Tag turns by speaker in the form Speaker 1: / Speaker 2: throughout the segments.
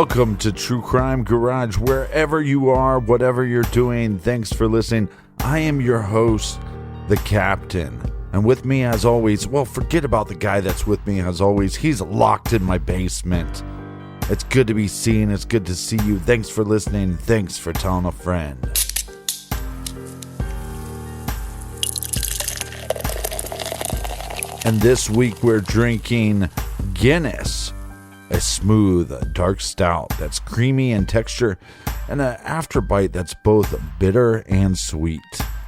Speaker 1: Welcome to True Crime Garage. Wherever you are, whatever you're doing, thanks for listening. I am your host, the Captain. And with me as always, well, forget about the guy that's with me as always. He's locked in my basement. It's good to be seen. It's good to see you. Thanks for listening. Thanks for telling a friend. And this week we're drinking Guinness, a smooth, dark stout that's creamy in texture and an afterbite that's both bitter and sweet.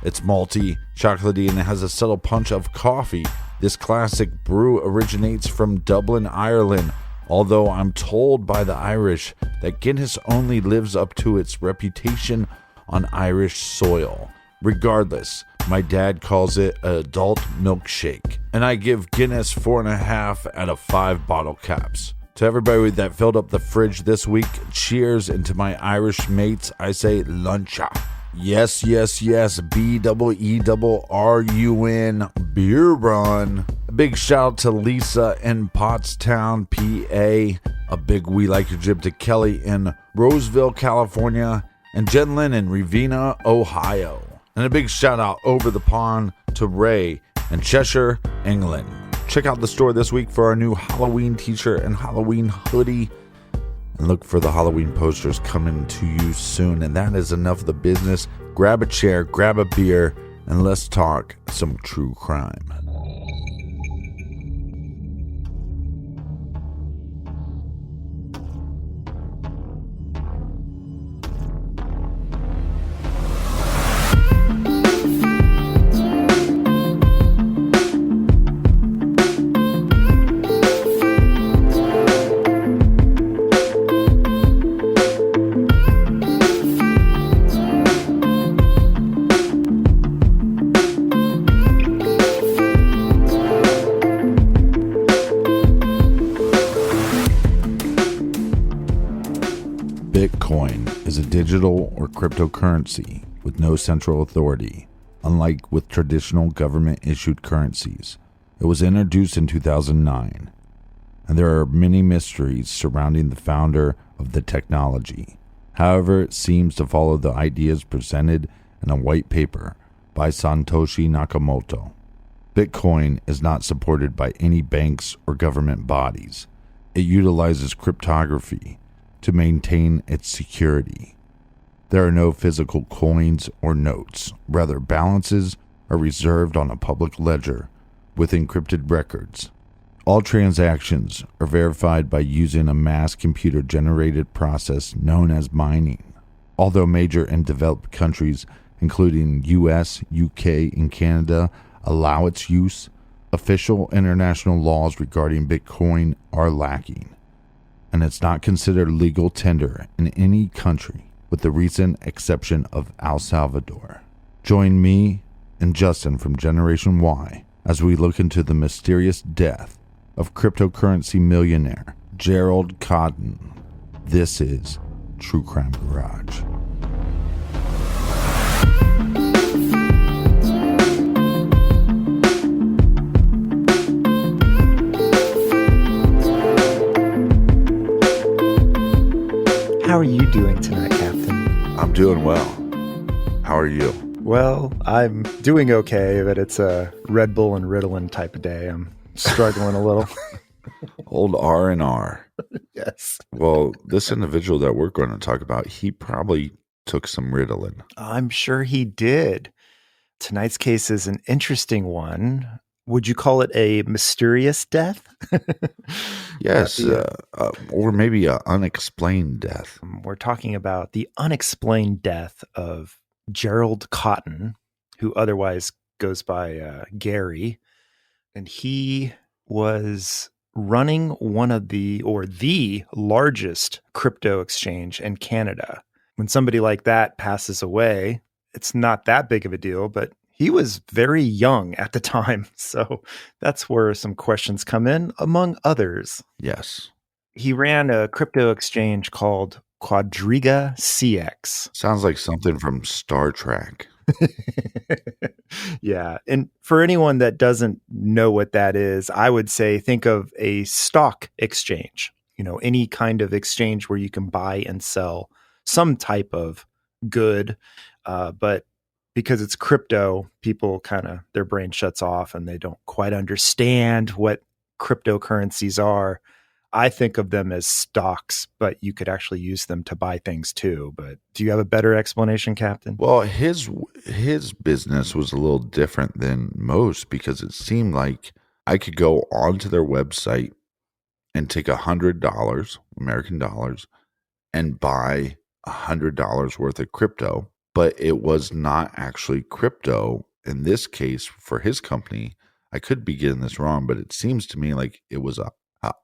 Speaker 1: It's malty, chocolatey, and it has a subtle punch of coffee. This classic brew originates from Dublin, Ireland, although I'm told by the Irish that Guinness only lives up to its reputation on Irish soil. Regardless, my dad calls it an adult milkshake, and I give Guinness 4.5 out of 5 bottle caps. To everybody that filled up the fridge this week, cheers, and to my Irish mates, I say luncha. Yes, B-E-E-R-U-N, beer run. A big shout out to Lisa in Pottstown, PA. A big we like your jib to Kelly in Roseville, California, and Jen Lynn in Ravenna, Ohio. And a big shout out over the pond to Ray in Cheshire, England. Check out the store this week for our new Halloween t-shirt and Halloween hoodie. And look for the Halloween posters coming to you soon. And that is enough of the business. Grab a chair, grab a beer, and let's talk some true crime. Bitcoin is a digital or cryptocurrency with no central authority, unlike with traditional government-issued currencies. It was introduced in 2009, and there are many mysteries surrounding the founder of the technology. However, it seems to follow the ideas presented in a white paper by Satoshi Nakamoto. Bitcoin is not supported by any banks or government bodies. It utilizes cryptography to maintain its security. There are no physical coins or notes. Rather, balances are reserved on a public ledger with encrypted records. All transactions are verified by using a mass computer-generated process known as mining. Although major and developed countries, including US, UK, and Canada, allow its use, official international laws regarding Bitcoin are lacking, and it's not considered legal tender in any country, with the recent exception of El Salvador. Join me and Justin from Generation Y as we look into the mysterious death of cryptocurrency millionaire Gerald Cotten. This is True Crime Garage.
Speaker 2: How are you doing tonight, Captain?
Speaker 1: I'm doing well. How are you?
Speaker 2: Well, I'm doing okay, but it's a Red Bull and Ritalin type of day. I'm struggling a little.
Speaker 1: Old R&R.
Speaker 2: Yes.
Speaker 1: Well, this individual that we're going to talk about, he probably took some Ritalin.
Speaker 2: I'm sure he did. Tonight's case is an interesting one. Would you call it a mysterious death?
Speaker 1: Yes, or maybe an unexplained death.
Speaker 2: We're talking about the unexplained death of Gerald Cotten, who otherwise goes by Gary. And he was running one of the largest crypto exchange in Canada. When somebody like that passes away, it's not that big of a deal, but he was very young at the time. So that's where some questions come in, among others.
Speaker 1: Yes.
Speaker 2: He ran a crypto exchange called Quadriga CX.
Speaker 1: Sounds like something from Star Trek.
Speaker 2: Yeah. And for anyone that doesn't know what that is, I would say think of a stock exchange. any kind of exchange where you can buy and sell some type of good. But because it's crypto, people kind of, their brain shuts off and they don't quite understand what cryptocurrencies are. I think of them as stocks, but you could actually use them to buy things too. But do you have a better explanation, Captain?
Speaker 1: Well, his business was a little different than most because it seemed like I could go onto their website and take $100, American dollars, and buy $100 worth of crypto, but it was not actually crypto. In this case, for his company, I could be getting this wrong, but it seems to me like it was a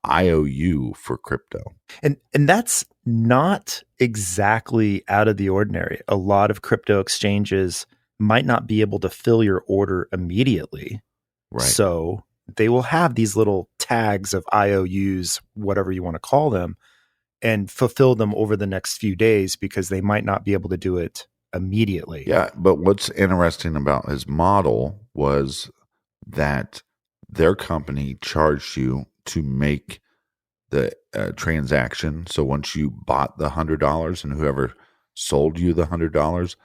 Speaker 1: IOU for crypto.
Speaker 2: And that's not exactly out of the ordinary. A lot of crypto exchanges might not be able to fill your order immediately.
Speaker 1: Right.
Speaker 2: So they will have these little tags of IOUs, whatever you want to call them, and fulfill them over the next few days because they might not be able to do it immediately.
Speaker 1: Yeah, but what's interesting about his model was that their company charged you to make the transaction. So once you bought the $100 and whoever sold you the $100,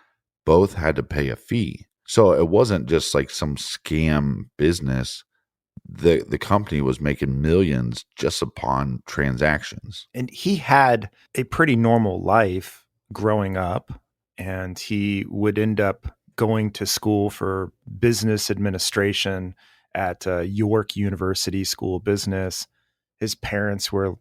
Speaker 1: both had to pay a fee. So it wasn't just like some scam business. The company was making millions just upon transactions.
Speaker 2: And he had a pretty normal life growing up, and he would end up going to school for business administration at York University School of Business. His parents were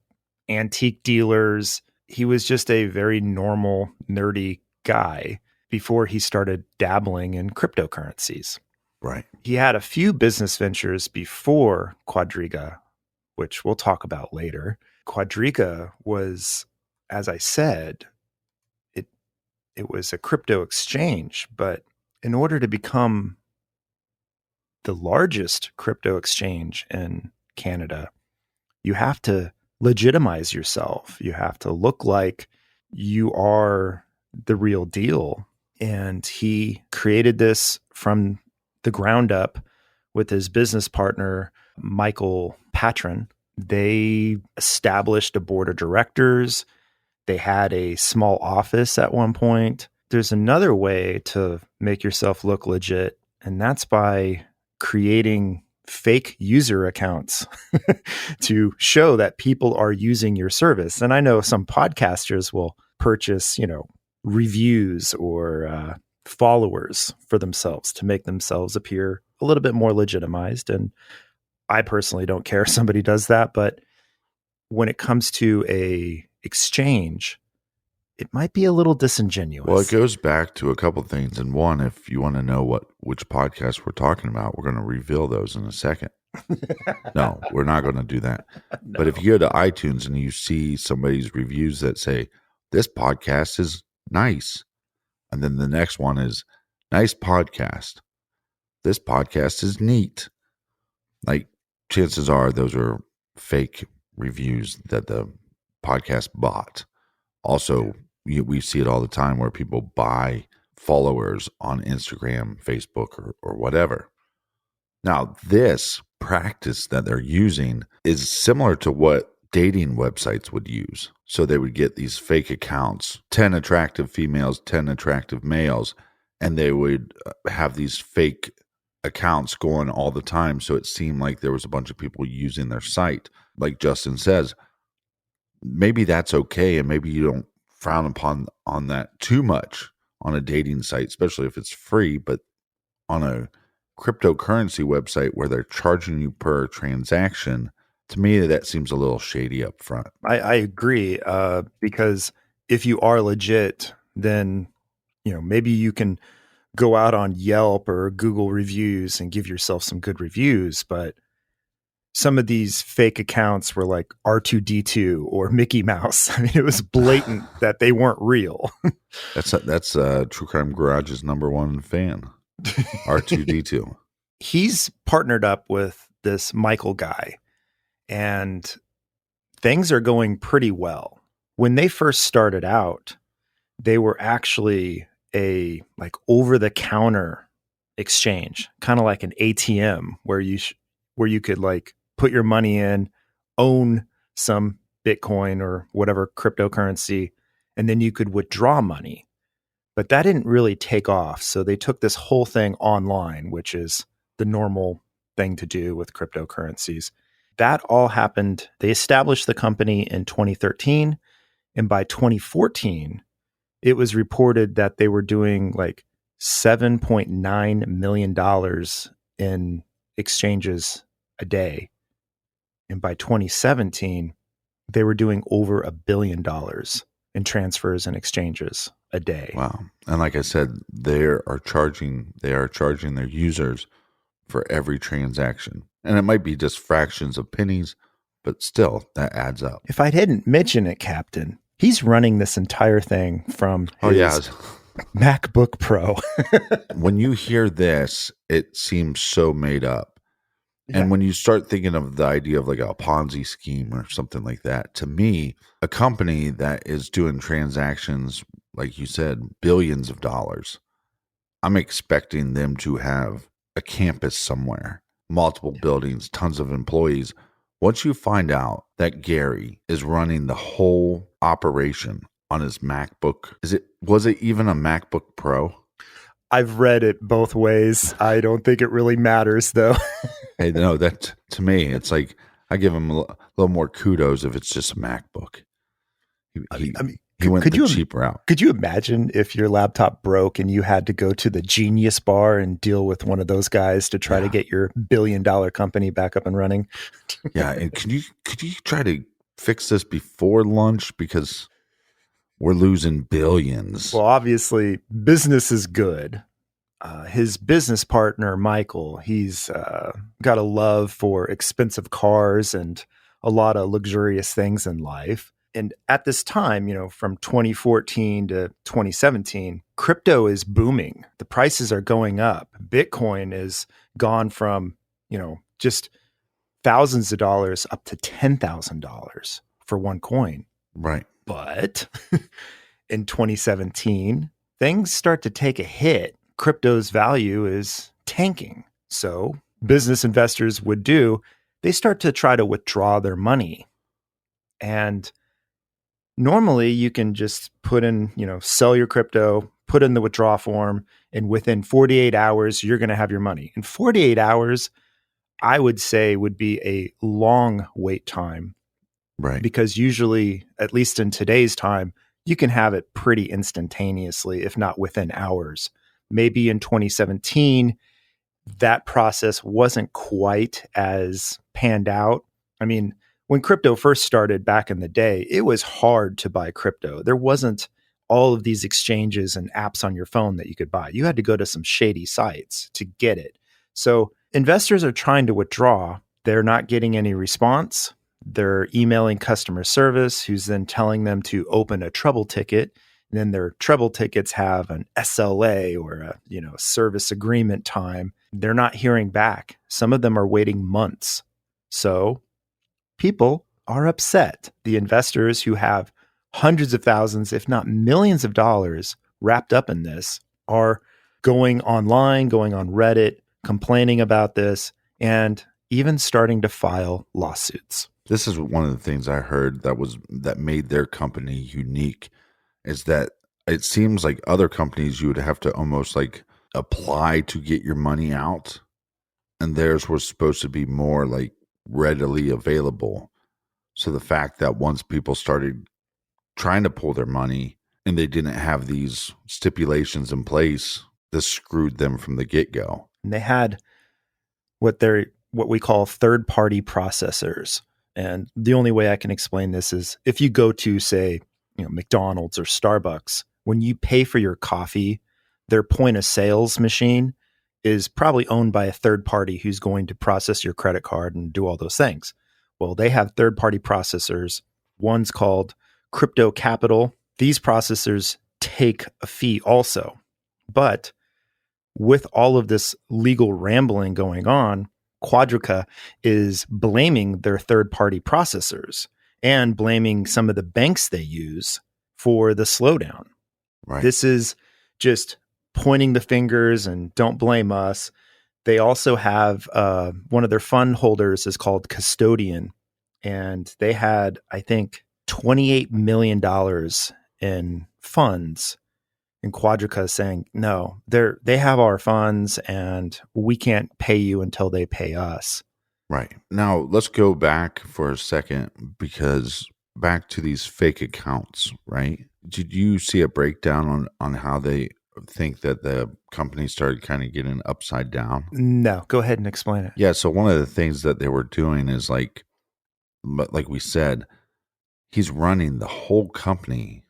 Speaker 2: antique dealers. He was just a very normal, nerdy guy before he started dabbling in cryptocurrencies.
Speaker 1: Right.
Speaker 2: He had a few business ventures before Quadriga, which we'll talk about later. Quadriga was, as I said, it was a crypto exchange, but in order to become the largest crypto exchange in Canada, you have to legitimize yourself. You have to look like you are the real deal. And he created this from the ground up with his business partner, Michael Patron. They established a board of directors. They had a small office at one point. There's another way to make yourself look legit, and that's by creating fake user accounts to show that people are using your service. And I know some podcasters will purchase, reviews or followers for themselves to make themselves appear a little bit more legitimized. And I personally don't care if somebody does that, but when it comes to a exchange, it might be a little disingenuous.
Speaker 1: Well, it goes back to a couple of things. And one, if you want to know which podcast we're talking about, we're going to reveal those in a second. No, we're not going to do that.
Speaker 2: No.
Speaker 1: But if you go to iTunes and you see somebody's reviews that say, this podcast is nice, and then the next one is, nice podcast. This podcast is neat. Like, chances are those are fake reviews that the podcast bought. Also, we see it all the time where people buy followers on Instagram, Facebook, or whatever. Now, this practice that they're using is similar to what dating websites would use. So they would get these fake accounts, 10 attractive females, 10 attractive males, and they would have these fake accounts going all the time. So it seemed like there was a bunch of people using their site. Like Justin says, maybe that's okay, and maybe you don't frown upon on that too much on a dating site, especially if it's free. But on a cryptocurrency website where they're charging you per transaction, to me that seems a little shady up front.
Speaker 2: I agree, because if you are legit, then maybe you can go out on Yelp or Google reviews and give yourself some good reviews, but some of these fake accounts were like R2D2 or Mickey Mouse. I mean, it was blatant that they weren't real.
Speaker 1: That's True Crime Garage's number one fan, R2D2.
Speaker 2: He's partnered up with this Michael guy, and things are going pretty well. When they first started out, they were actually a like over-the-counter exchange, kind of like an ATM where you could like put your money in, own some Bitcoin or whatever cryptocurrency, and then you could withdraw money. But that didn't really take off. So they took this whole thing online, which is the normal thing to do with cryptocurrencies. That all happened. They established the company in 2013. And by 2014, it was reported that they were doing like $7.9 million in exchanges a day. And by 2017, they were doing over $1 billion in transfers and exchanges a day.
Speaker 1: Wow. And like I said, they are charging their users for every transaction. And it might be just fractions of pennies, but still that adds up.
Speaker 2: If I didn't mention it, Captain, he's running this entire thing from his MacBook Pro.
Speaker 1: When you hear this, it seems so made up. Yeah. And when you start thinking of the idea of like a Ponzi scheme or something like that, to me, a company that is doing transactions, like you said, billions of dollars, I'm expecting them to have a campus somewhere, multiple buildings, tons of employees. Once you find out that Gary is running the whole operation on his MacBook, was it even a MacBook Pro?
Speaker 2: I've read it both ways. I don't think it really matters, though.
Speaker 1: Hey, no, that to me, it's like I give him a little more kudos if it's just a MacBook. He went the cheap route.
Speaker 2: Could you imagine if your laptop broke and you had to go to the Genius Bar and deal with one of those guys to try to get your $1 billion company back up and running?
Speaker 1: Yeah, and could you try to fix this before lunch, because we're losing billions?
Speaker 2: Well, obviously, business is good. His business partner, Michael, he's got a love for expensive cars and a lot of luxurious things in life. And at this time, from 2014 to 2017, crypto is booming. The prices are going up. Bitcoin is gone from, just thousands of dollars up to $10,000 for one coin.
Speaker 1: Right.
Speaker 2: But in 2017, things start to take a hit. Crypto's value is tanking. So business investors they start to try to withdraw their money. And normally you can just put in, sell your crypto, put in the withdraw form, and within 48 hours, you're going to have your money. And 48 hours, I would say, would be a long wait time.
Speaker 1: Right.
Speaker 2: Because usually, at least in today's time, you can have it pretty instantaneously, if not within hours. Maybe in 2017, that process wasn't quite as panned out. I mean, when crypto first started back in the day, it was hard to buy crypto. There wasn't all of these exchanges and apps on your phone that you could buy. You had to go to some shady sites to get it. So investors are trying to withdraw. They're not getting any response. They're emailing customer service, who's then telling them to open a trouble ticket. And then their trouble tickets have an SLA or a service agreement time. They're not hearing back. Some of them are waiting months. So people are upset. The investors who have hundreds of thousands, if not millions of dollars wrapped up in this, are going online, going on Reddit, complaining about this, and even starting to file lawsuits.
Speaker 1: This is one of the things I heard that made their company unique, is that it seems like other companies you would have to almost like apply to get your money out, and theirs was supposed to be more like readily available. So the fact that once people started trying to pull their money and they didn't have these stipulations in place, this screwed them from the get-go.
Speaker 2: And they had what we call third-party processors. And the only way I can explain this is if you go to, say, McDonald's or Starbucks, when you pay for your coffee, their point of sales machine is probably owned by a third party who's going to process your credit card and do all those things. Well, they have third-party processors. One's called Crypto Capital. These processors take a fee also. But with all of this legal rambling going on, Quadrica is blaming their third-party processors and blaming some of the banks they use for the slowdown.
Speaker 1: Right.
Speaker 2: This is just pointing the fingers and don't blame us. They also have one of their fund holders is called Custodian, and they had, I think, $28 million in funds. And Quadrica is saying, no, they have our funds and we can't pay you until they pay us.
Speaker 1: Right. Now, let's go back for a second, because back to these fake accounts, right? Did you see a breakdown on how they think that the company started kind of getting upside down?
Speaker 2: No, go ahead and explain it.
Speaker 1: Yeah. So one of the things that they were doing is like we said, he's running the whole company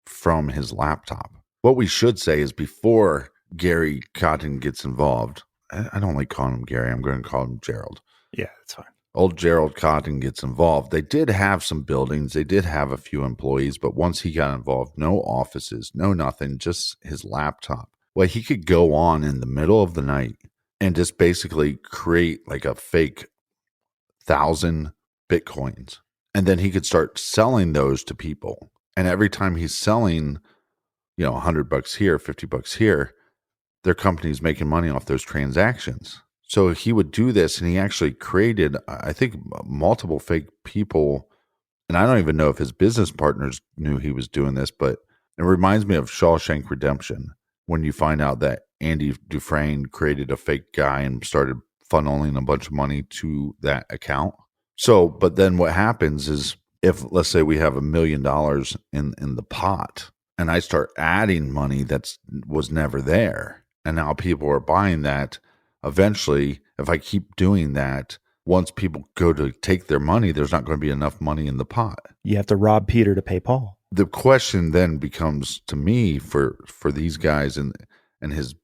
Speaker 1: from his laptop. What we should say is, before Gary Cotten gets involved, I don't like calling him Gary. I'm going to call him Gerald.
Speaker 2: Yeah, that's fine.
Speaker 1: Old Gerald Cotten gets involved. They did have some buildings. They did have a few employees, but once he got involved, no offices, no nothing, just his laptop. Well, he could go on in the middle of the night and just basically create like a fake 1,000 Bitcoins. And then he could start selling those to people. And every time he's selling, $100 here, $50 here, their company's making money off those transactions. So he would do this, and he actually created, I think, multiple fake people. And I don't even know if his business partners knew he was doing this, but it reminds me of Shawshank Redemption, when you find out that Andy Dufresne created a fake guy and started funneling a bunch of money to that account. So, but then what happens is, if, let's say, we have $1 million in the pot, and I start adding money that was never there, and now people are buying that, eventually, if I keep doing that, once people go to take their money, there's not going to be enough money in the pot.
Speaker 2: You have to rob Peter to pay Paul.
Speaker 1: The question then becomes, to me, for these guys and his,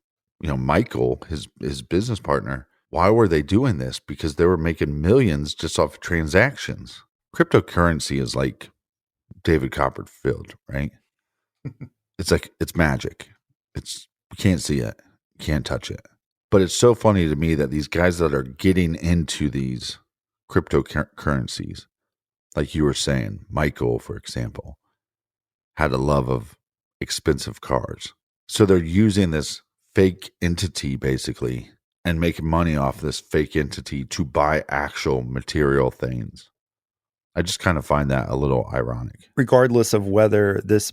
Speaker 1: Michael, his business partner, why were they doing this? Because they were making millions just off of transactions. Cryptocurrency is like David Copperfield, right? It's like, it's magic. You can't see it, can't touch it. But it's so funny to me that these guys that are getting into these cryptocurrencies, like you were saying, Michael, for example, had a love of expensive cars. So they're using this fake entity, basically, and making money off this fake entity to buy actual material things. I just kind of find that a little ironic.
Speaker 2: Regardless of whether this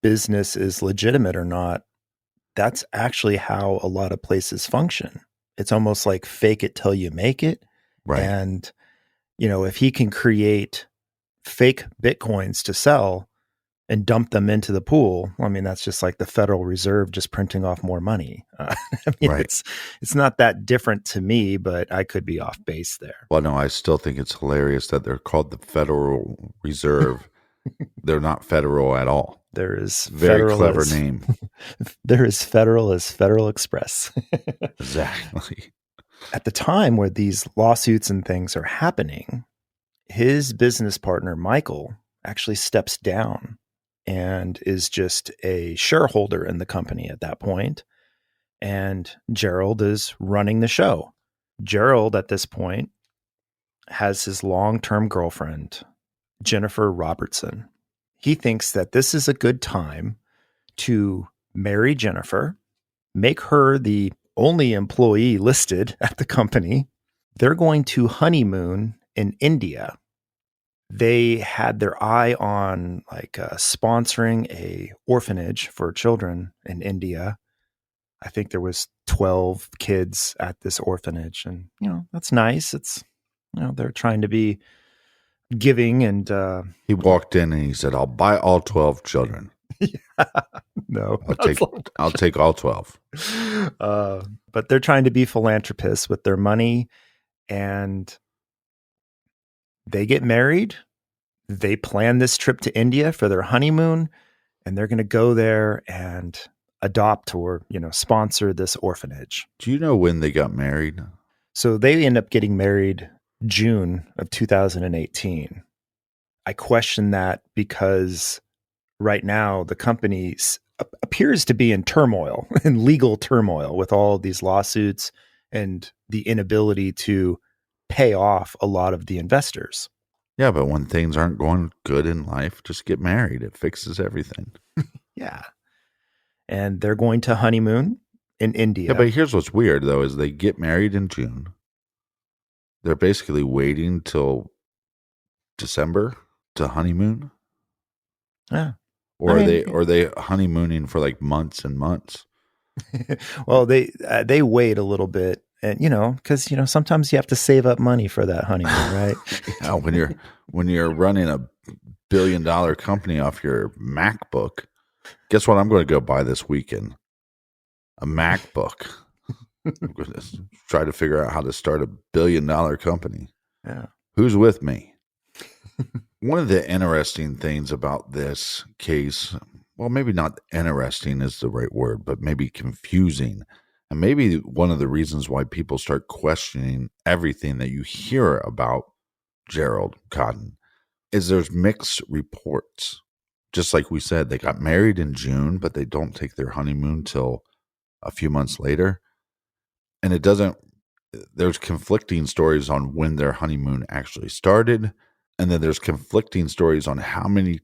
Speaker 2: business is legitimate or not, that's actually how a lot of places function. It's almost like fake it till you make it.
Speaker 1: Right.
Speaker 2: And, if he can create fake Bitcoins to sell and dump them into the pool, I mean, that's just like the Federal Reserve just printing off more money.
Speaker 1: Right.
Speaker 2: It's not that different to me, but I could be off base there.
Speaker 1: Well, no, I still think it's hilarious that they're called the Federal Reserve. They're not federal at all.
Speaker 2: There is
Speaker 1: very clever name.
Speaker 2: They're as federal as Federal Express.
Speaker 1: Exactly.
Speaker 2: At the time where these lawsuits and things are happening, his business partner, Michael, actually steps down and is just a shareholder in the company at that point. And Gerald is running the show. Gerald, at this point, has his long-term girlfriend, Jennifer Robertson. He thinks that this is a good time to marry Jennifer, make her the only employee listed at the company. They're going to honeymoon in India. They had their eye on sponsoring a orphanage for children in India. I think there was 12 kids at this orphanage, and that's nice. It's they're trying to be giving, and
Speaker 1: he walked in and he said, "I'll buy all 12 children."
Speaker 2: Yeah, no,
Speaker 1: I'll take all 12.
Speaker 2: But they're trying to be philanthropists with their money, and they get married. They plan this trip to India for their honeymoon, and they're going to go there and adopt or, sponsor this orphanage.
Speaker 1: Do you know when they got married?
Speaker 2: So they end up getting married June of 2018. I question that because right now the company appears to be in turmoil, in legal turmoil, with all these lawsuits and the inability to pay off a lot of the investors.
Speaker 1: Yeah, but when things aren't going good in life, just get married. It fixes everything.
Speaker 2: Yeah. And they're going to honeymoon in India.
Speaker 1: Yeah, but here's what's weird, though, is they get married in June. They're basically waiting till December to honeymoon?
Speaker 2: Yeah.
Speaker 1: Or
Speaker 2: I
Speaker 1: are they honeymooning for like months and months?
Speaker 2: well, they wait a little bit, and because sometimes you have to save up money for that honeymoon, right?
Speaker 1: Yeah, when you're running a $1 billion company off your MacBook, guess what I'm going to go buy this weekend? A MacBook. I'm going to try to figure out how to start a $1 billion company.
Speaker 2: Yeah.
Speaker 1: Who's with me? One of the interesting things about this case, well, maybe not interesting is the right word, but maybe confusing. And maybe one of the reasons why people start questioning everything that you hear about Gerald Cotten is there's mixed reports. Just like we said, they got married in June, but they don't take their honeymoon till a few months later. And there's conflicting stories on when their honeymoon actually started. And then there's conflicting stories on how many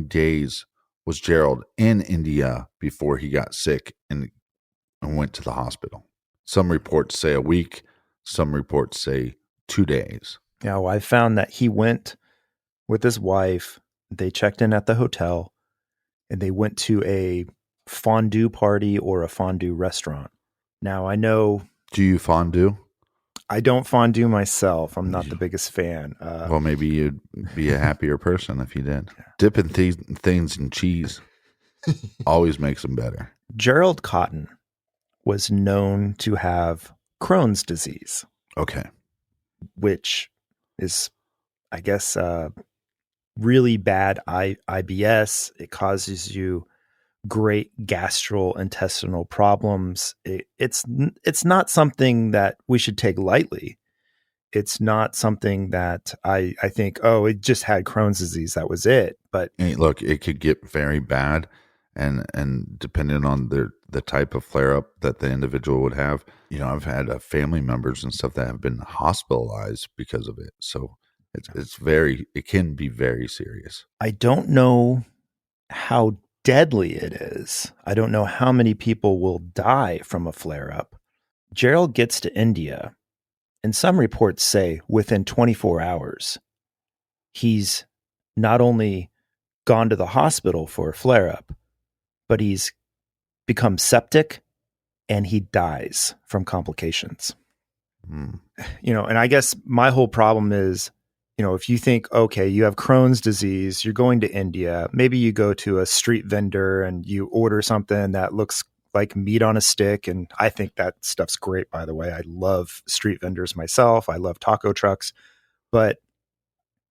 Speaker 1: days was Gerald in India before he got sick and went to the hospital. Some reports say a week, some reports say 2 days.
Speaker 2: Yeah, well, I found that he went with his wife. They checked in at the hotel, and they went to a fondue party or a fondue restaurant. Now, I know
Speaker 1: Do you fondue?
Speaker 2: I don't fondue myself. I'm not the biggest fan.
Speaker 1: Well, maybe you'd be a happier person if you did. Dipping things in cheese always makes them better.
Speaker 2: Gerald Cotten was known to have Crohn's disease,
Speaker 1: Okay.
Speaker 2: which is, I guess, really bad IBS. It causes you great gastrointestinal problems. It's not something that we should take lightly. It's not something that I think, oh, it just had Crohn's disease. That was it. But
Speaker 1: Hey, look, it could get very bad, and depending on the type of flare up that the individual would have, I've had family members and stuff that have been hospitalized because of it. So it can be very serious.
Speaker 2: I don't know how deadly it is. I don't know how many people will die from a flare up. Gerald gets to India, and some reports say within 24 hours, he's not only gone to the hospital for a flare up, but he's become septic and he dies from complications.
Speaker 1: Hmm.
Speaker 2: And I guess my whole problem is, if you think, okay, you have Crohn's disease, you're going to India, maybe you go to a street vendor and you order something that looks like meat on a stick. And I think that stuff's great, by the way. I love street vendors myself. I love taco trucks. But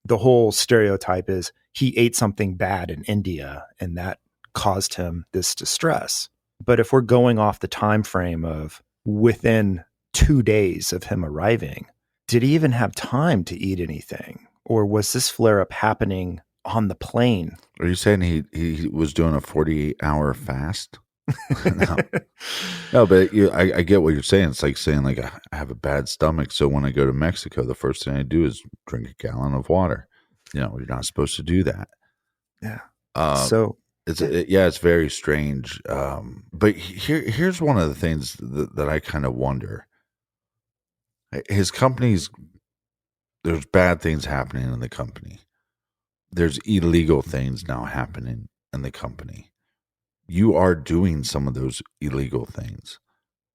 Speaker 2: the whole stereotype is he ate something bad in India and that caused him this distress. But if we're going off the time frame of within 2 days of him arriving, did he even have time to eat anything? Or was this flare up happening on the plane?
Speaker 1: Are you saying he was doing a 48-hour fast? No, but I get what you're saying. It's like saying like I have a bad stomach, so when I go to Mexico, the first thing I do is drink a gallon of water. You're not supposed to do that.
Speaker 2: Yeah.
Speaker 1: So it's very strange. But here's one of the things that I kind of wonder. His company's there's bad things happening in the company. There's illegal things now happening in the company. You are doing some of those illegal things.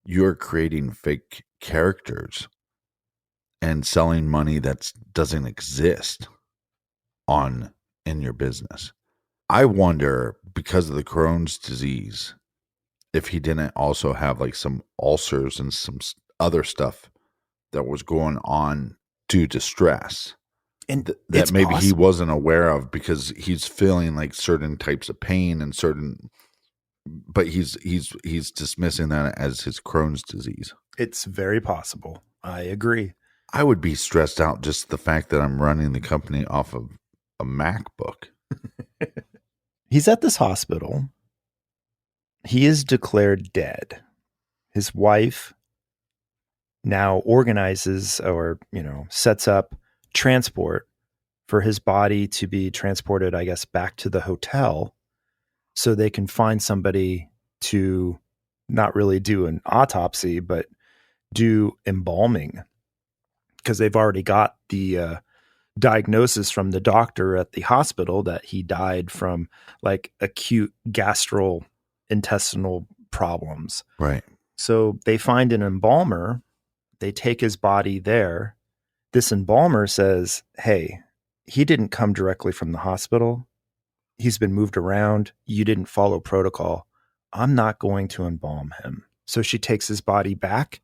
Speaker 1: You're creating fake characters and selling money that doesn't exist in your business. I wonder, because of the Crohn's disease, if he didn't also have like some ulcers and some other stuff that was going on due to stress. And that maybe he wasn't aware of because he's feeling like certain types of pain and but he's dismissing that as his Crohn's disease.
Speaker 2: It's very possible. I agree.
Speaker 1: I would be stressed out just the fact that I'm running the company off of a MacBook.
Speaker 2: He's at this hospital. He is declared dead. His wife now organizes or, sets up transport for his body to be transported, I guess, back to the hotel so they can find somebody to not really do an autopsy, but do embalming, because they've already got the diagnosis from the doctor at the hospital that he died from like acute gastrointestinal problems.
Speaker 1: Right.
Speaker 2: So they find an embalmer. They take his body there. This embalmer says, hey, he didn't come directly from the hospital. He's been moved around. You didn't follow protocol. I'm not going to embalm him. So she takes his body back,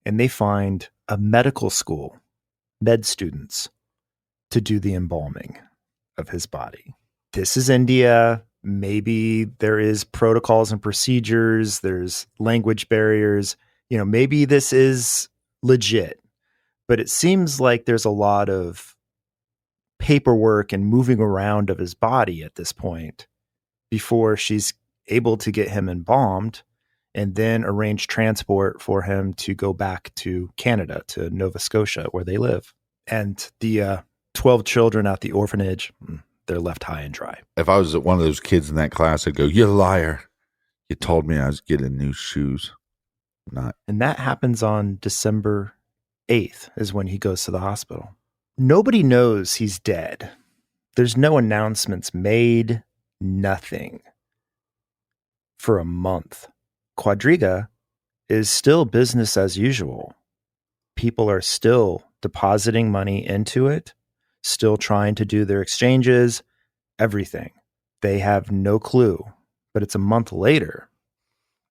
Speaker 2: and they find a medical school, med students, to do the embalming of his body. This is India. Maybe there is protocols and procedures. There's language barriers. Maybe this is legit, but it seems like there's a lot of paperwork and moving around of his body at this point before she's able to get him embalmed and then arrange transport for him to go back to Canada, to Nova Scotia, where they live. And the 12 children at the orphanage, they're left high and dry.
Speaker 1: If I was one of those kids in that class, I'd go, "You liar. You told me I was getting new shoes." Not.
Speaker 2: And that happens on December 8th is when he goes to the hospital. Nobody knows he's dead. There's no announcements made, nothing. For a month. Quadriga is still business as usual. People are still depositing money into it, still trying to do their exchanges, everything. They have no clue. But it's a month later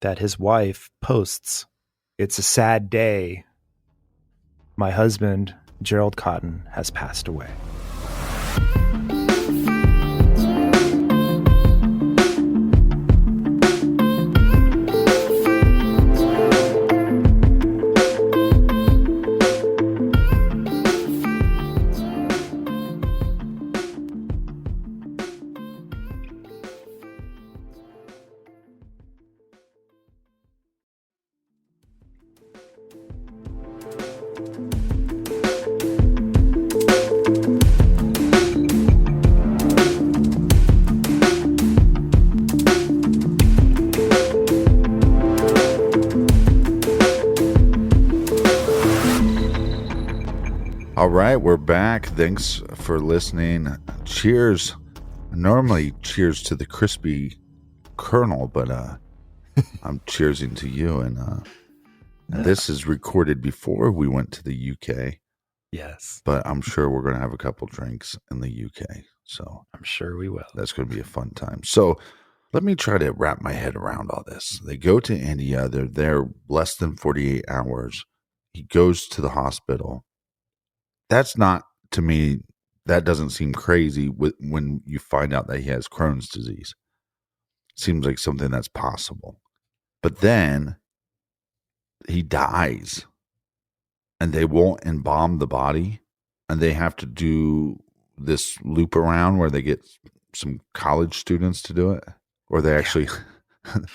Speaker 2: that his wife posts, "It's a sad day. My husband, Gerald Cotten, has passed away."
Speaker 1: All right, we're back. Thanks for listening. Cheers. Normally, cheers to the crispy kernel, but I'm cheersing to you. And this is recorded before we went to the UK.
Speaker 2: Yes.
Speaker 1: But I'm sure we're going to have a couple drinks in the UK. So
Speaker 2: I'm sure we will.
Speaker 1: That's going to be a fun time. So let me try to wrap my head around all this. They go to India. They're there less than 48 hours. He goes to the hospital. That's not, to me, that doesn't seem crazy when you find out that he has Crohn's disease. Seems like something that's possible. But then he dies and they won't embalm the body and they have to do this loop around where they get some college students to do it. Or they actually, it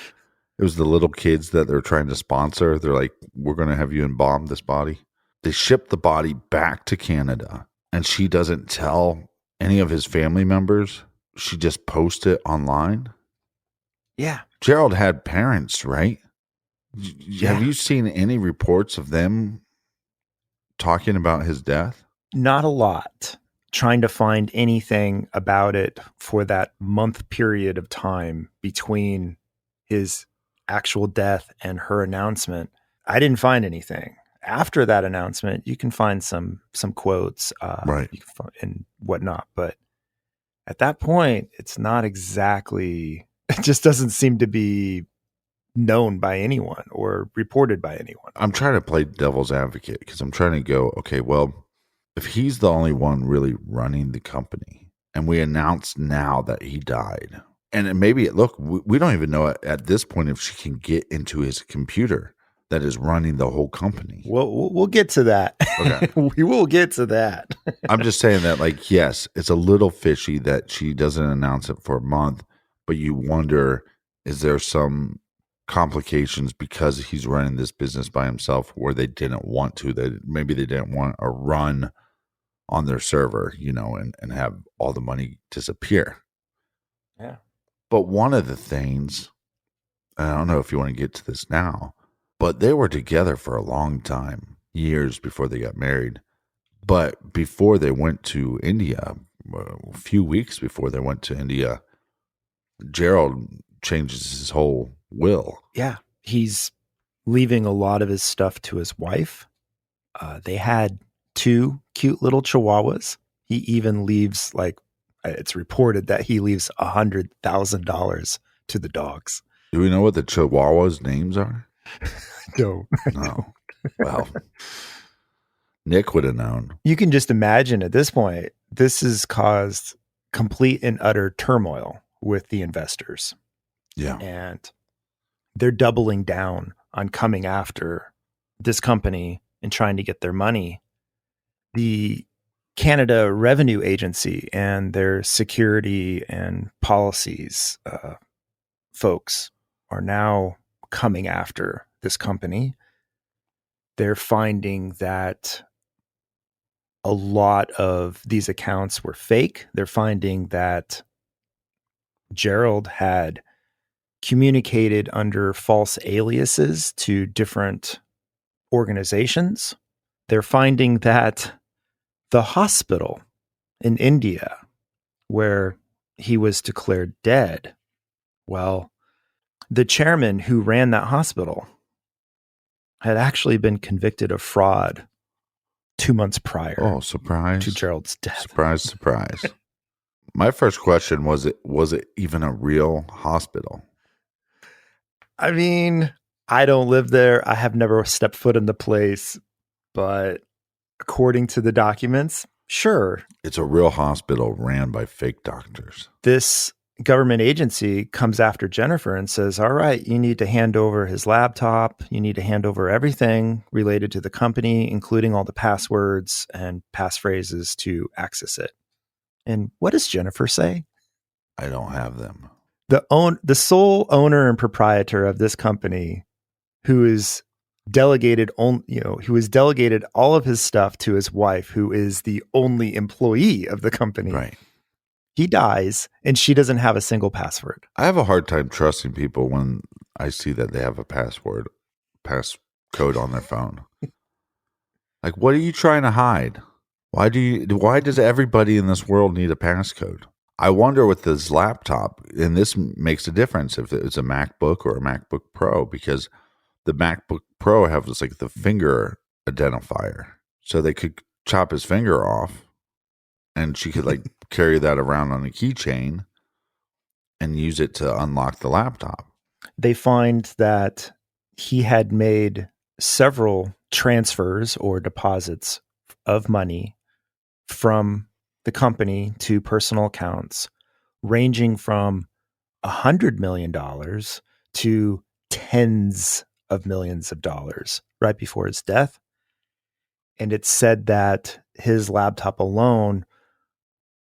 Speaker 1: was the little kids that they're trying to sponsor. They're like, "We're going to have you embalm this body." They ship the body back to Canada, and she doesn't tell any of his family members. She just posts it online.
Speaker 2: Yeah.
Speaker 1: Gerald had parents, right?
Speaker 2: Yeah.
Speaker 1: Have you seen any reports of them talking about his death?
Speaker 2: Not a lot. Trying to find anything about it for that month period of time between his actual death and her announcement. I didn't find anything. After that announcement, you can find some quotes,
Speaker 1: right,
Speaker 2: and whatnot. But at that point, it's not exactly. It just doesn't seem to be known by anyone or reported by anyone.
Speaker 1: I'm trying to play devil's advocate because I'm trying to go, okay, well, if he's the only one really running the company, and we announce now that he died, and maybe look, we don't even know at this point if she can get into his computer that is running the whole company.
Speaker 2: We'll get to that.
Speaker 1: Okay.
Speaker 2: We will get to that.
Speaker 1: I'm just saying that, like, yes, it's a little fishy that she doesn't announce it for a month, but you wonder, is there some complications because he's running this business by himself where they didn't want to, that maybe they didn't want a run on their server, and have all the money disappear.
Speaker 2: Yeah.
Speaker 1: But one of the things, and I don't know if you want to get to this now, but they were together for a long time, years before they got married. But before they went to India, a few weeks before they went to India, Gerald changes his whole will.
Speaker 2: Yeah. He's leaving a lot of his stuff to his wife. They had 2 cute little chihuahuas. He even leaves, like, it's reported that he leaves $100,000 to the dogs.
Speaker 1: Do we know what the Chihuahuas' names are?
Speaker 2: No.
Speaker 1: No. Well, Nick would have known.
Speaker 2: You can just imagine at this point, this has caused complete and utter turmoil with the investors.
Speaker 1: Yeah.
Speaker 2: And they're doubling down on coming after this company and trying to get their money. The Canada Revenue Agency and their security and policies folks are now coming after this company. They're finding that a lot of these accounts were fake. They're finding that Gerald had communicated under false aliases to different organizations. They're finding that the hospital in India where he was declared dead, well, the chairman who ran that hospital had actually been convicted of fraud 2 months prior.
Speaker 1: Oh, surprise.
Speaker 2: To Gerald's death.
Speaker 1: Surprise, surprise. My first question was it even a real hospital?
Speaker 2: I mean, I don't live there. I have never stepped foot in the place, but according to the documents, sure.
Speaker 1: It's a real hospital ran by fake doctors.
Speaker 2: This government agency comes after Jennifer and says, all right, you need to hand over his laptop. You need to hand over everything related to the company, including all the passwords and passphrases to access it. And what does Jennifer say?
Speaker 1: I don't have them.
Speaker 2: The sole owner and proprietor of this company, who is delegated all of his stuff to his wife, who is the only employee of the company.
Speaker 1: Right.
Speaker 2: He dies and she doesn't have a single password.
Speaker 1: I have a hard time trusting people when I see that they have a passcode on their phone. Like, what are you trying to hide? Why does everybody in this world need a passcode? I wonder with this laptop, and this makes a difference if it's a MacBook or a MacBook Pro, because the MacBook Pro has like the finger identifier. So they could chop his finger off and she could like carry that around on a keychain and use it to unlock the laptop.
Speaker 2: They find that he had made several transfers or deposits of money from the company to personal accounts, ranging from $100 million to tens of millions of dollars right before his death. And it's said that his laptop alone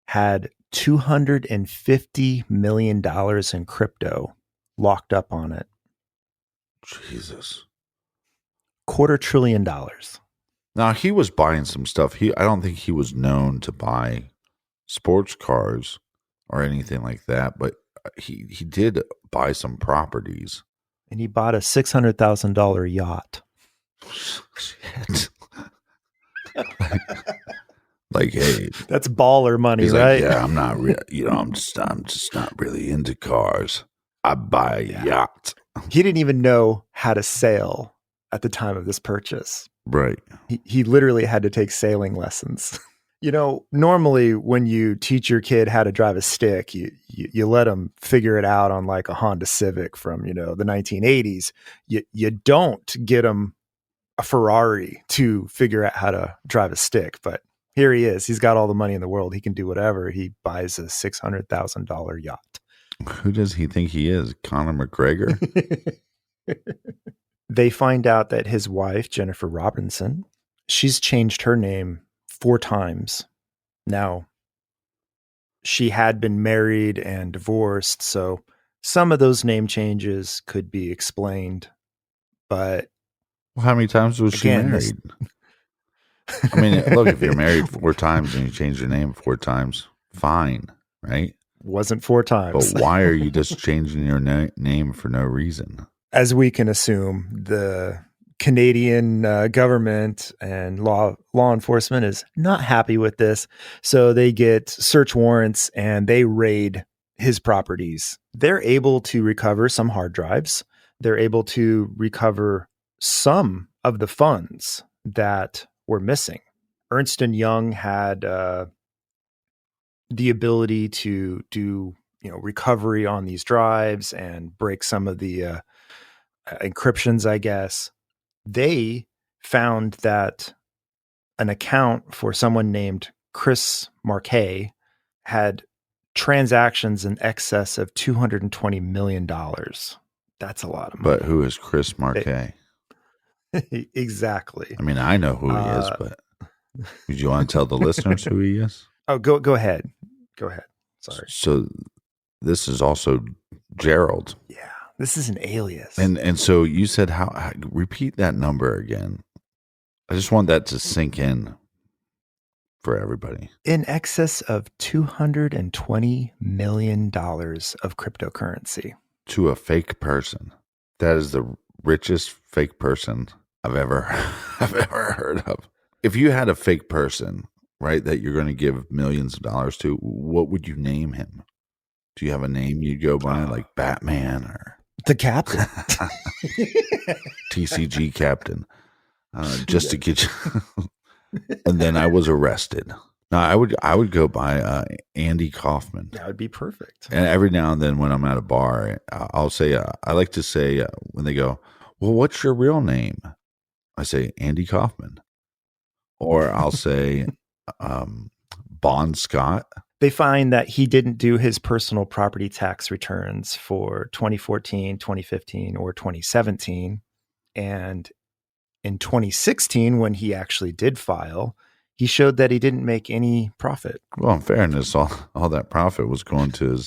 Speaker 2: had $250 million in crypto locked up on it.
Speaker 1: Jesus.
Speaker 2: $250 billion.
Speaker 1: Now, he was buying some stuff. I don't think he was known to buy sports cars or anything like that, but he did buy some properties.
Speaker 2: And he bought a $600,000 yacht.
Speaker 1: Shit. Like, hey,
Speaker 2: that's baller money,
Speaker 1: he's
Speaker 2: right?
Speaker 1: Like, yeah, I'm not I'm just not really into cars. I buy a yacht.
Speaker 2: He didn't even know how to sail at the time of this purchase.
Speaker 1: Right.
Speaker 2: He literally had to take sailing lessons. Normally when you teach your kid how to drive a stick, you let them figure it out on like a Honda Civic from, the 1980s. You don't get them a Ferrari to figure out how to drive a stick. But here he is. He's got all the money in the world. He can do whatever. He buys a $600,000 yacht.
Speaker 1: Who does he think he is? Conor McGregor?
Speaker 2: They find out that his wife, Jennifer Robinson, she's changed her name 4 times. Now, she had been married and divorced, so some of those name changes could be explained. But
Speaker 1: well, how many times was she married? I mean, look, if you're married 4 times and you change your name 4 times, fine, right?
Speaker 2: Wasn't 4 times.
Speaker 1: But why are you just changing your name for no reason?
Speaker 2: As we can assume, the Canadian government and law enforcement is not happy with this. So they get search warrants and they raid his properties. They're able to recover some hard drives. They're able to recover some of the funds that were missing. Ernst & Young had the ability to do recovery on these drives and break some of the encryptions, I guess. They found that an account for someone named Chris Marquet had transactions in excess of $220 million. That's a lot of money.
Speaker 1: But who is Chris Marquet?
Speaker 2: Exactly.
Speaker 1: I mean, I know who he is, but would you want to tell the listeners who he is?
Speaker 2: Oh, go ahead. Go ahead. Sorry.
Speaker 1: So this is also Gerald.
Speaker 2: Yeah, this is an alias.
Speaker 1: And so you said how repeat that number again. I just want that to sink in for everybody.
Speaker 2: In excess of $220 million of cryptocurrency.
Speaker 1: To a fake person. That is the richest fake person I've ever heard of. If you had a fake person, right, that you're going to give millions of dollars to, what would you name him? Do you have a name you'd go by, like Batman or
Speaker 2: the Captain?
Speaker 1: TCG Captain, just to get you. And then I was arrested. No, I would go by Andy Kaufman.
Speaker 2: That would be perfect.
Speaker 1: And every now and then when I'm at a bar, I'll say, I like to say when they go, well, what's your real name? I say Andy Kaufman. Or I'll say Bon Scott.
Speaker 2: They find that he didn't do his personal property tax returns for 2014, 2015, or 2017. And in 2016, when he actually did file, he showed that he didn't make any profit.
Speaker 1: Well, in fairness, all that profit was going to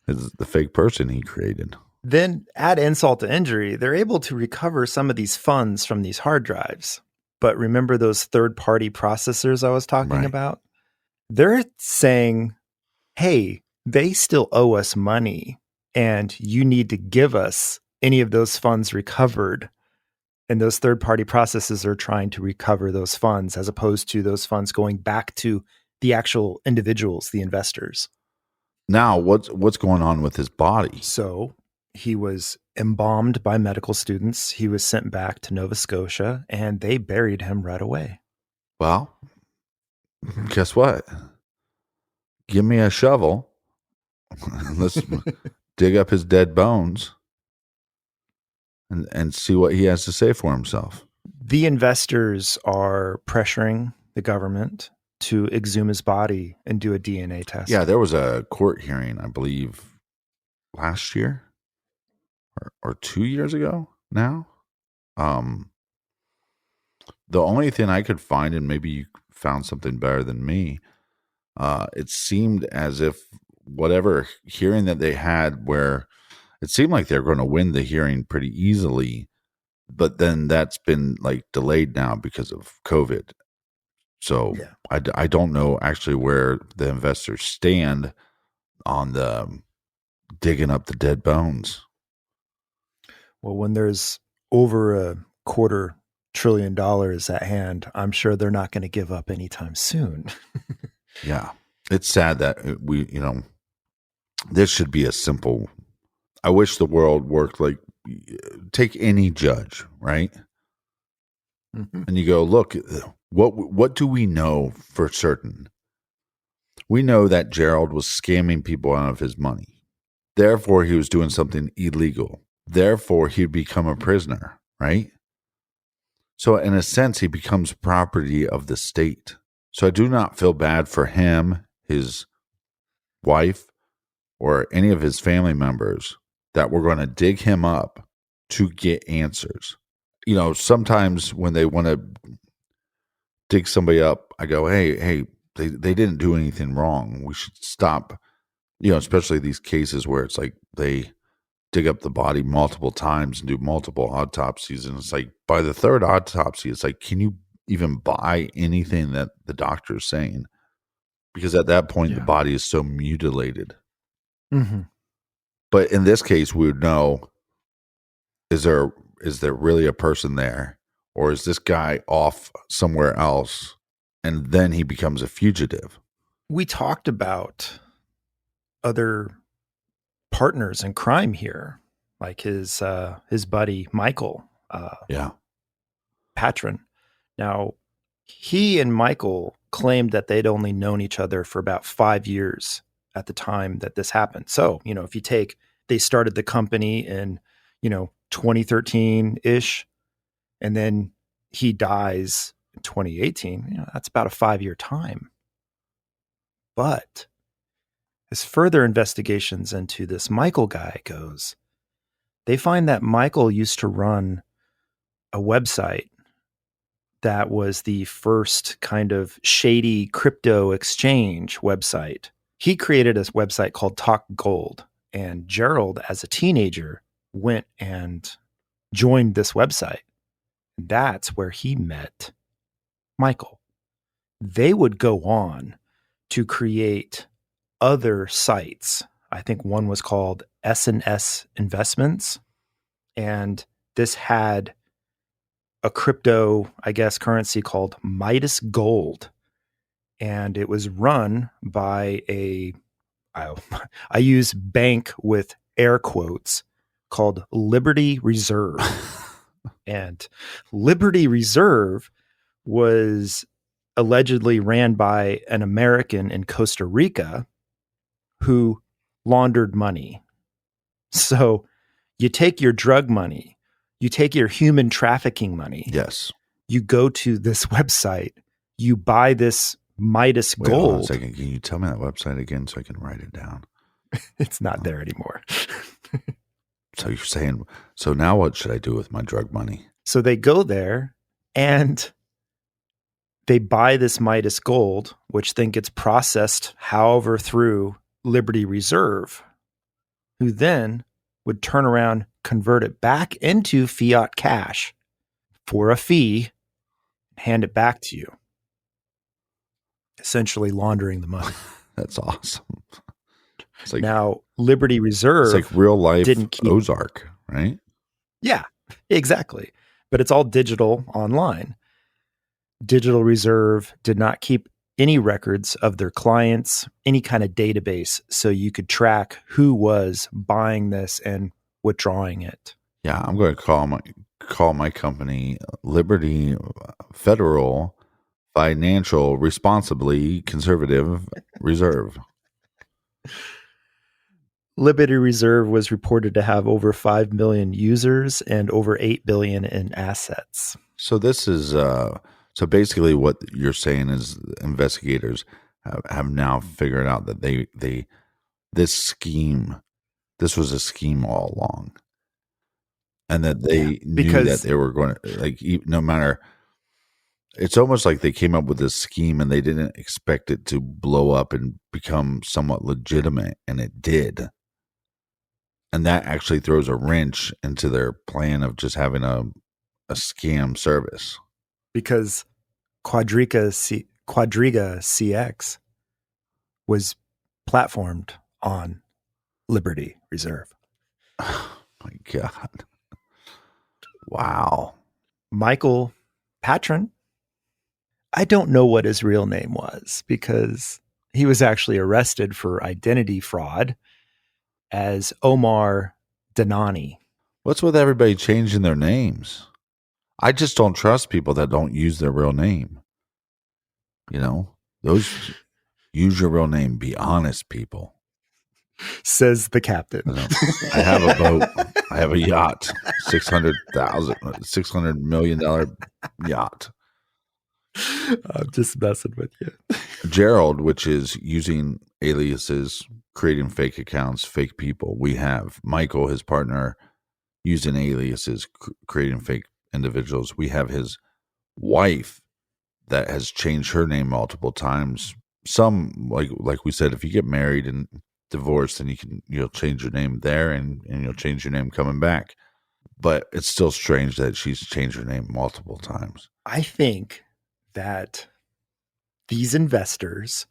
Speaker 1: the fake person he created.
Speaker 2: Then add insult to injury, they're able to recover some of these funds from these hard drives. But remember those third-party processors I was talking about? They're saying, hey, they still owe us money, and you need to give us any of those funds recovered. And those third-party processors are trying to recover those funds as opposed to those funds going back to the actual individuals, the investors.
Speaker 1: Now, what's going on with his body?
Speaker 2: So he was embalmed by medical students. He was sent back to Nova Scotia, and they buried him right away.
Speaker 1: Well, guess what? Give me a shovel. Let's dig up his dead bones and see what he has to say for himself.
Speaker 2: The investors are pressuring the government to exhume his body and do a DNA test.
Speaker 1: Yeah, there was a court hearing, I believe, last year or 2 years ago now. The only thing I could find, and maybe you found something better than me, it seemed as if whatever hearing that they had, where it seemed like they're going to win the hearing pretty easily, but then that's been like delayed now because of COVID. So yeah. I don't know actually where the investors stand on the digging up the dead bones.
Speaker 2: Well, when there's over $250 billion at hand, I'm sure they're not going to give up anytime soon.
Speaker 1: Yeah. It's sad that this should be a simple. I wish the world worked like, take any judge, right? Mm-hmm. And you go, look, what do we know for certain? We know that Gerald was scamming people out of his money. Therefore, he was doing something illegal. Therefore, he'd become a prisoner, right? So in a sense, he becomes property of the state. So I do not feel bad for him, his wife, or any of his family members that we're going to dig him up to get answers. Sometimes when they want to dig somebody up, I go, hey, they didn't do anything wrong. We should stop, especially these cases where it's like they dig up the body multiple times and do multiple autopsies. And it's like by the third autopsy, it's like, can you even buy anything that the doctor is saying? Because at that point, the body is so mutilated.
Speaker 2: Mm-hmm.
Speaker 1: But in this case, we would know, is there is there really a person there, or is this guy off somewhere else, and then he becomes a fugitive?
Speaker 2: We talked about other partners in crime here, like his buddy Michael,
Speaker 1: Yeah.
Speaker 2: Patron. Now, he and Michael claimed that they'd only known each other for about 5 years at the time that this happened. So, if you take, they started the company in, 2013 ish, and then he dies in 2018. That's about a 5-year time. But as further investigations into this Michael guy goes, they find that Michael used to run a website that was the first kind of shady crypto exchange website. He created a website called Talk Gold, and Gerald, as a teenager, went and joined this website. That's where he met Michael. They would go on to create other sites. I think one was called S&S Investments, and this had a crypto, I guess, currency called Midas Gold. And it was run by I use bank with air quotes, called Liberty Reserve. And Liberty Reserve was allegedly ran by an American in Costa Rica who laundered money. So you take your drug money, you take your human trafficking money.
Speaker 1: Yes.
Speaker 2: You go to this website, you buy this Midas
Speaker 1: Wait, hold on a
Speaker 2: Gold.
Speaker 1: second. Can you tell me that website again so I can write it down?
Speaker 2: It's not there anymore.
Speaker 1: So you're saying, so now what should I do with my drug money?
Speaker 2: So they go there and they buy this Midas Gold, which then gets processed, however, through Liberty Reserve, who then would turn around, convert it back into fiat cash for a fee, hand it back to you, essentially laundering the money.
Speaker 1: That's awesome. It's like,
Speaker 2: now, Liberty Reserve,
Speaker 1: it's like real life
Speaker 2: didn't keep,
Speaker 1: Ozark, right?
Speaker 2: Yeah, exactly. But it's all digital online. Digital Reserve did not keep any records of their clients, any kind of database, so you could track who was buying this and withdrawing it.
Speaker 1: Yeah, I'm going to call my company Liberty Federal Financial Responsibly Conservative Reserve.
Speaker 2: Liberty Reserve was reported to have over 5 million users and over 8 billion in assets.
Speaker 1: So this is so basically what you're saying is investigators have now figured out that this was a scheme all along, and that they knew that they were going to, like, no matter. It's almost like they came up with this scheme and they didn't expect it to blow up and become somewhat legitimate, and it did. And that actually throws a wrench into their plan of just having a scam service.
Speaker 2: Because Quadriga CX was platformed on Liberty Reserve.
Speaker 1: Oh my God. Wow.
Speaker 2: Michael Patron, I don't know what his real name was because he was actually arrested for identity fraud as Omar Danani.
Speaker 1: What's with everybody changing their names? I just don't trust people that don't use their real name. Those use your real name. Be honest, people.
Speaker 2: Says the captain.
Speaker 1: I have a boat. I have a yacht. $600 million yacht.
Speaker 2: I'm just messing with you.
Speaker 1: Gerald, which is using aliases, creating fake accounts, fake people. We have Michael, his partner, using aliases, creating fake individuals. We have his wife that has changed her name multiple times. Some, like we said, if you get married and divorced, then you'll change your name there and you'll change your name coming back. But it's still strange that she's changed her name multiple times.
Speaker 2: I think that these investors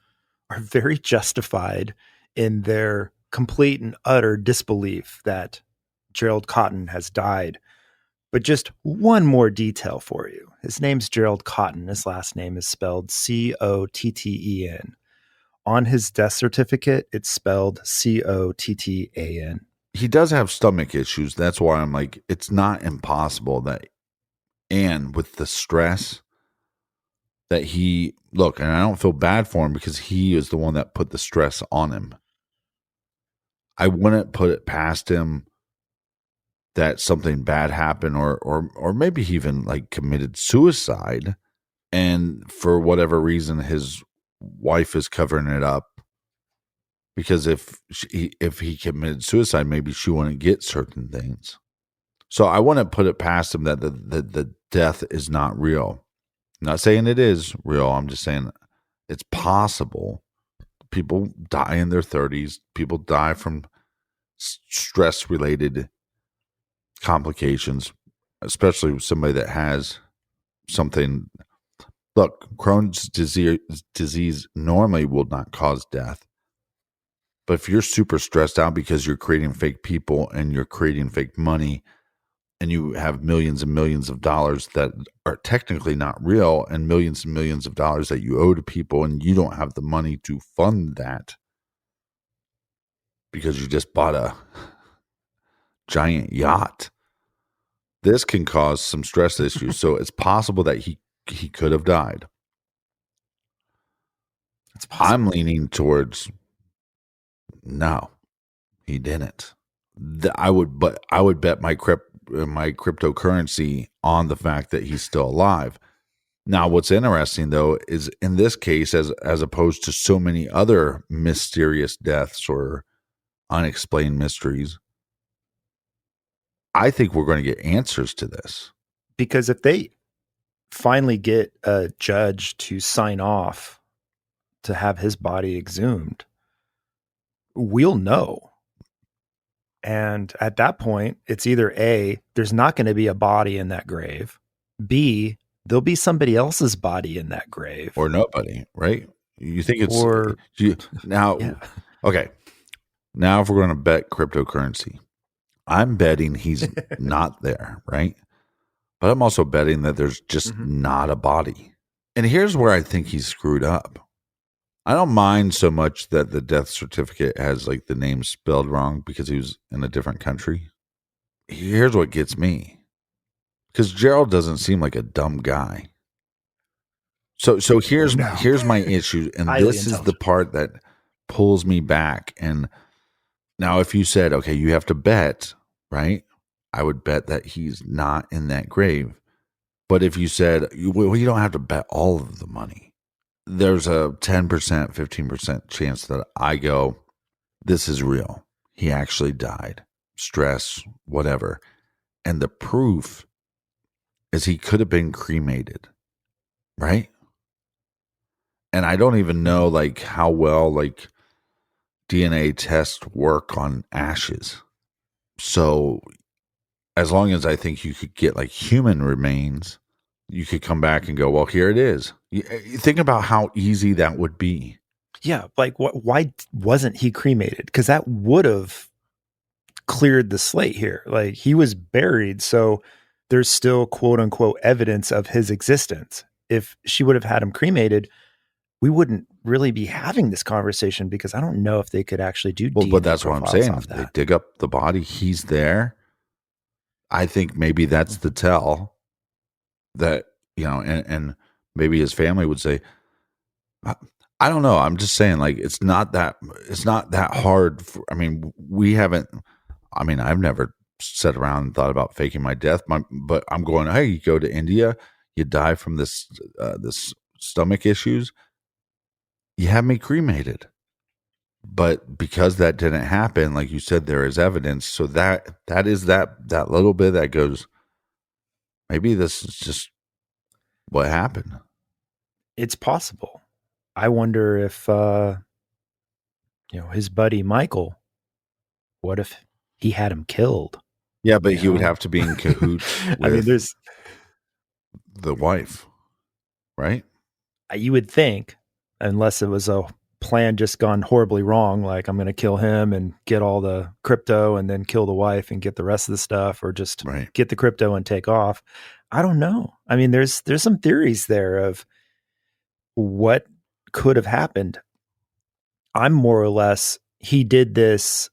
Speaker 2: are very justified in their complete and utter disbelief that Gerald Cotten has died. But just one more detail for you. His name's Gerald Cotten. His last name is spelled Cotten. On his death certificate, it's spelled Cottan.
Speaker 1: He does have stomach issues. That's why I'm like, it's not impossible that, and with the stress that he, look, and I don't feel bad for him because he is the one that put the stress on him. I wouldn't put it past him that something bad happened, or maybe he even like committed suicide, and for whatever reason his wife is covering it up, because if he committed suicide, maybe she wouldn't get certain things. So I wouldn't put it past him that the death is not real. I'm not saying it is real. I'm just saying it's possible. People die in their 30s. People die from stress related complications, especially with somebody that has something. Look, Crohn's disease normally will not cause death. But if you're super stressed out because you're creating fake people and you're creating fake money and you have millions and millions of dollars that are technically not real and millions of dollars that you owe to people and you don't have the money to fund that because you just bought a giant yacht, this can cause some stress issues. So it's possible that he could have died.
Speaker 2: It's possible.
Speaker 1: I'm leaning towards no, he didn't. I would bet my cryptocurrency on the fact that he's still alive. Now, what's interesting though is in this case, as opposed to so many other mysterious deaths or unexplained mysteries, I think we're going to get answers to this.
Speaker 2: Because if they finally get a judge to sign off to have his body exhumed, we'll know. And at that point, it's either A, there's not going to be a body in that grave. B, there'll be somebody else's body in that grave.
Speaker 1: Or nobody, right? You think it's now,
Speaker 2: yeah.
Speaker 1: Okay. Now if we're going to bet cryptocurrency, I'm betting he's not there, right? But I'm also betting that there's just not a body. And here's where I think he's screwed up. I don't mind so much that the death certificate has like the name spelled wrong because he was in a different country. Here's what gets me. Because Gerald doesn't seem like a dumb guy. So here's my issue. And this is the part that pulls me back. And now if you said, okay, you have to bet, right? I would bet that he's not in that grave. But if you said, well, you don't have to bet all of the money. There's a 10%, 15% chance that I go, this is real. He actually died. Stress, whatever. And the proof is he could have been cremated, right? And I don't even know like how well like DNA tests work on ashes. So as long as I think you could get like human remains, you could come back and go, well, here it is. You think about how easy that would be.
Speaker 2: Yeah, like why wasn't he cremated? Because that would have cleared the slate here. Like he was buried, so there's still quote unquote evidence of his existence. If she would have had him cremated, we wouldn't really be having this conversation because I don't know if they could actually do DNA.
Speaker 1: But that's what I'm saying. If they dig up the body, he's there. I think maybe that's the tell that, you know, and maybe his family would say, I don't know. I'm just saying, like, it's not that hard. I've never sat around and thought about faking my death. But I'm going, hey, you go to India, you die from this stomach issues. You have me cremated. But because that didn't happen, like you said, there is evidence. So that is that little bit that goes, maybe this is just what happened.
Speaker 2: It's possible. I wonder if, his buddy Michael, what if he had him killed?
Speaker 1: Yeah, but he would have to be in cahoots with
Speaker 2: there's
Speaker 1: the wife, right?
Speaker 2: You would think, unless it was a plan just gone horribly wrong, like I'm going to kill him and get all the crypto and then kill the wife and get the rest of the stuff, or just get the crypto and take off. I don't know. I mean, there's some theories there of what could have happened. I'm more or less, he did this,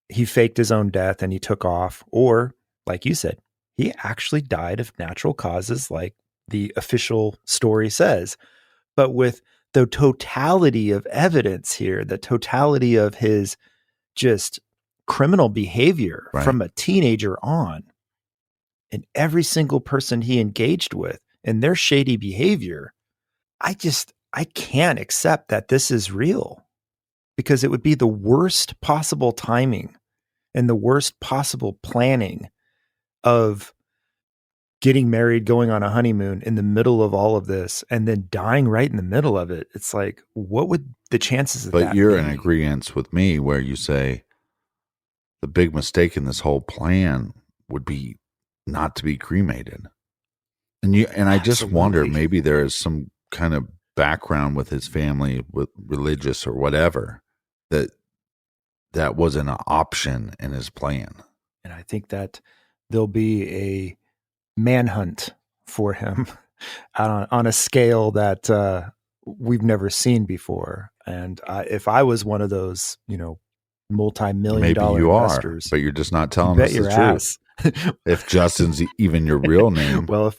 Speaker 2: he faked his own death and he took off, or like you said, he actually died of natural causes like the official story says. But with the totality of evidence here, the totality of his just criminal behavior from a teenager on, and every single person he engaged with and their shady behavior, I can't accept that this is real, because it would be the worst possible timing and the worst possible planning of getting married, going on a honeymoon in the middle of all of this, and then dying right in the middle of it. It's like, what would the chances of that be?
Speaker 1: But you're in agreement with me where you say the big mistake in this whole plan would be not to be cremated. And I just wonder, maybe there is some kind of background with his family, with religious or whatever, that was an option in his plan.
Speaker 2: And I think that there'll be a manhunt for him on a scale that we've never seen before. And if I was one of those, multi-million-dollar investors,
Speaker 1: but you're just not telling us the truth. If Justin's even your real name.
Speaker 2: Well,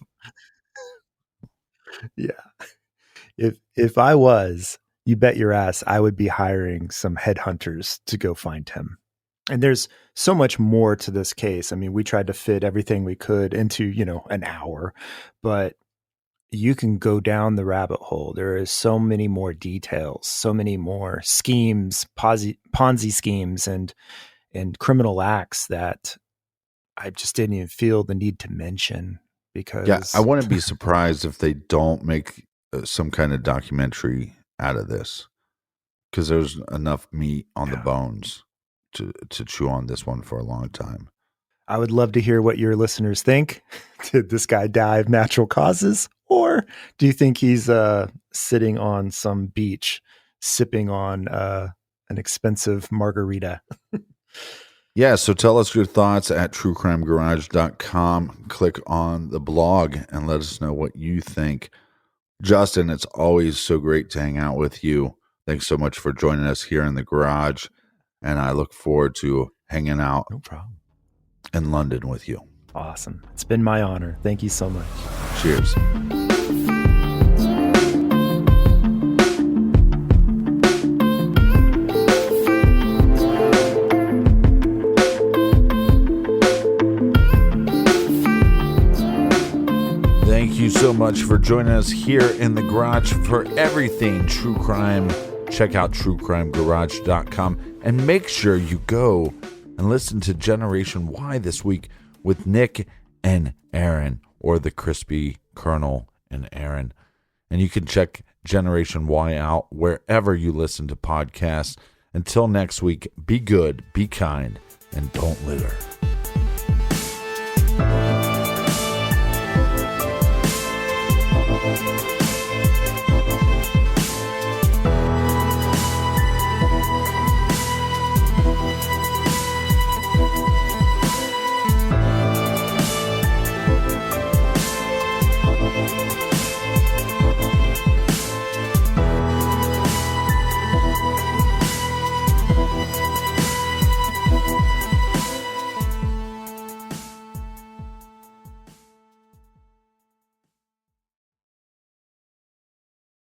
Speaker 2: if I was, you bet your ass I would be hiring some headhunters to go find him. And there's so much more to this case. I mean, we tried to fit everything we could into, an hour, but you can go down the rabbit hole. There is so many more details, so many more schemes, Ponzi schemes and criminal acts that I just didn't even feel the need to mention, because
Speaker 1: I wouldn't be surprised if they don't make some kind of documentary out of this, because there's enough meat on the bones to chew on this one for a long time.
Speaker 2: I would love to hear what your listeners think. Did this guy die of natural causes? Or do you think he's sitting on some beach sipping on an expensive margarita?
Speaker 1: Yeah, so tell us your thoughts at truecrimegarage.com. Click on the blog and let us know what you think. Justin, it's always so great to hang out with you. Thanks so much for joining us here in the garage. And I look forward to hanging out in London with you.
Speaker 2: Awesome. It's been my honor. Thank you so much.
Speaker 1: Cheers. Thank you so much for joining us here in the garage for everything true crime. Check out truecrimegarage.com and make sure you go and listen to Generation Y this week with Nick and Aaron, or the Crispy Colonel and Aaron. And you can check Generation Y out wherever you listen to podcasts. Until next week, be good, be kind, and don't litter.